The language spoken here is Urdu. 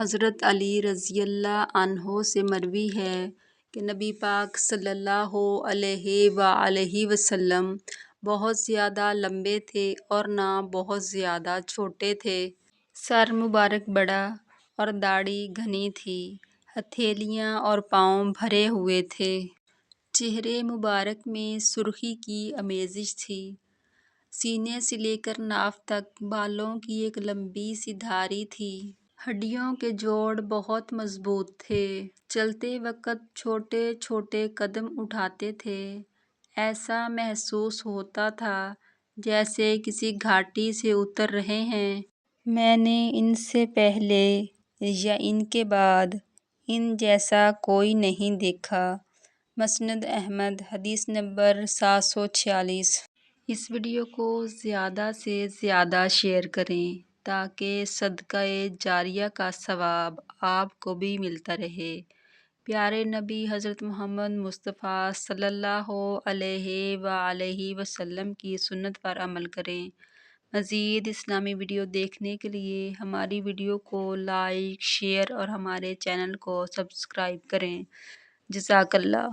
حضرت علی رضی اللہ عنہ سے مروی ہے کہ نبی پاک صلی اللہ علیہ وآلہ وسلم بہت زیادہ لمبے تھے اور نہ بہت زیادہ چھوٹے تھے۔ سر مبارک بڑا اور داڑھی گھنی تھی، ہتھیلیاں اور پاؤں بھرے ہوئے تھے۔ چہرے مبارک میں سرخی کی آمیزش تھی۔ سینے سے لے کر ناف تک بالوں کی ایک لمبی سی دھاری تھی۔ ہڈیوں کے جوڑ بہت مضبوط تھے۔ چلتے وقت چھوٹے چھوٹے قدم اٹھاتے تھے۔ ایسا محسوس ہوتا تھا جیسے کسی گھاٹی سے اتر رہے ہیں۔ میں نے ان سے پہلے یا ان کے بعد ان جیسا کوئی نہیں دیکھا۔ مسند احمد، حدیث نمبر 746۔ اس ویڈیو کو زیادہ سے زیادہ شیئر کریں تاکہ صدقہ جاریہ کا ثواب آپ کو بھی ملتا رہے۔ پیارے نبی حضرت محمد مصطفیٰ صلی اللہ علیہ وآلہ وسلم کی سنت پر عمل کریں۔ مزید اسلامی ویڈیو دیکھنے کے لیے ہماری ویڈیو کو لائک، شیئر اور ہمارے چینل کو سبسکرائب کریں۔ جزاک اللہ۔